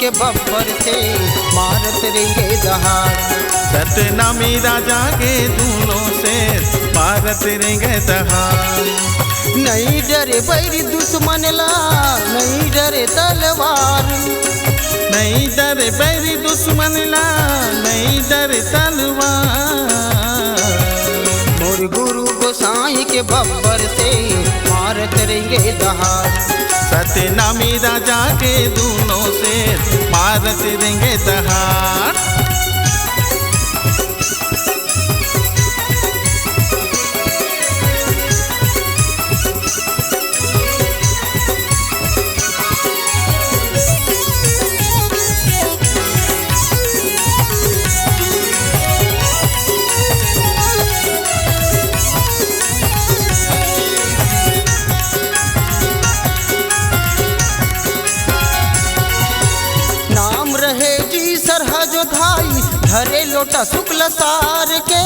के बब्बर से मारत रेंगे दहाड़। सतनामी राजा के दूनों से मारत रेंगे दहाड़। नहीं डरे बैरी दुश्मन ला, नहीं डरे तलवार, नहीं डरे बैरी दुश्मन ला, नहीं डरे तलवार। मोर गुरु गोसाई के बब्बर से मारत रेंगे दहाड़। सतनामी राजा के दूनों से मारत रेंगे दहाड़। धरे लोटा शुक्ल सार के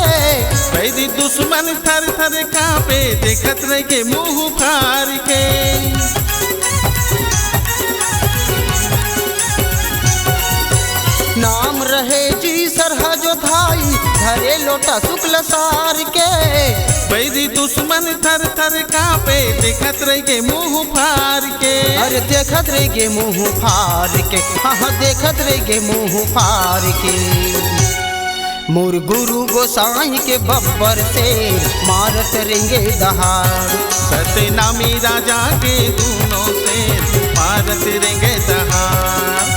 बैरी दुश्मन थर थर कांपे देखत रह के मुंह फार के। नाम रहे जी सरहज धाई धरे लोटा शुक्ल सार के। बैरी दुश्मन थर थर कांपे देखत रह के मुंह फार के। अरे देखत रह के मुंह फार के, हाँ देखत रह के मुंह फार के। मोर गुरु गोसाई के बब्बर से मारत रेंगे दहाड़। सतनामी राजा के दूनों से मारत रेंगे दहाड़।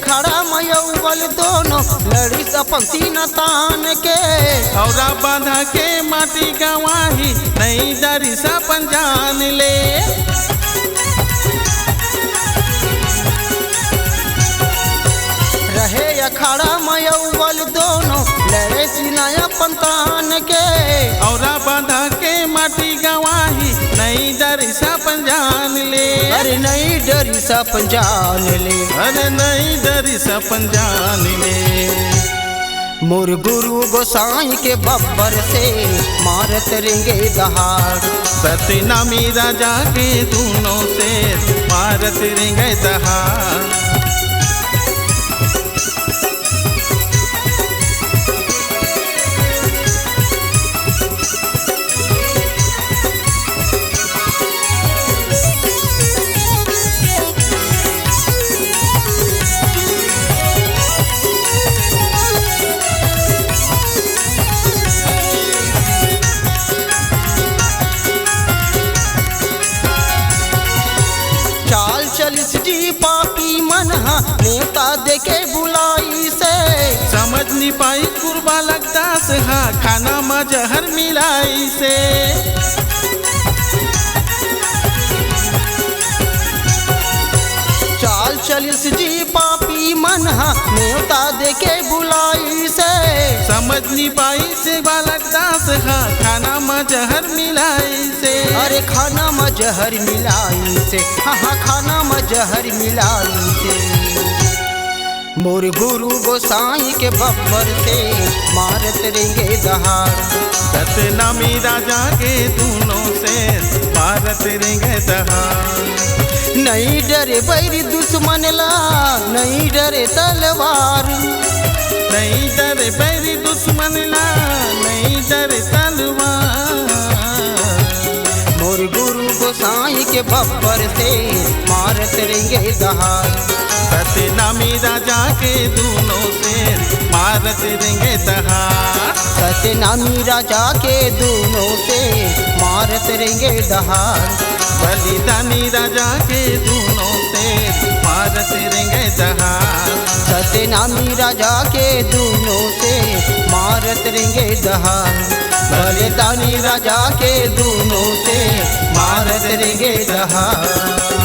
खड़ा मयौवल दोनों लड़ी सपंक्ति न तान के। औरा बांधा के माटी गवाही नहीं डरी सपन जान ले। रहे अखाड़ा मयौवल दोनों लड़े सिनाया पंतान के। औरा बांधा के माटी गवाही नहीं डरी सपन जान ले। अरे नहीं डरी सपन जान ले, अरे नहीं डरी सपन जान ले। मोर गुरु गोसाई के बब्बर से मारत रेंगे दहाड़। सतनामी राजा के दूनों से मारत रेंगे दहाड़। जी पापी मनहा नेता देके बुलाई से। समझ नहीं पाई कुर्बा लगता से हा खाना में जहर मिलाई से। चाल चलिस जी पापी मनहा नेता देके बुलाई से। समझ नहीं पाई से लगता से हा खाना में जहर मिलाई से। अरे खाना में जहर मिलाई से, हाँ खाना में जहर मिलाई से। मोर गुरु गोसाई के बब्बर से मारत रेंगे दहाड़। सतनामी राजा के दूनों से मारत रेंगे दहाड़। नहीं डरे बैरी दुश्मन ला, नहीं डरे तलवार, नहीं डरे बैरी दुश्मन ला, नहीं डरे तलवार। मोर गुरु गोसाई के बब्बर से मारत रेंगे दहाड़। सतनामी राजा के दूनों से मारत रेंगे दहाड़। सतनामी राजा के दूनों से मारत रेंगे दहाड़। बलिदानी राजा के दूनों से मारत रेंगे दहाड़। सतनामी राजा के दूनों से मारत रेंगे दहाड़। बलिदानी राजा के दूनों से मारत रेंगे दहाड़।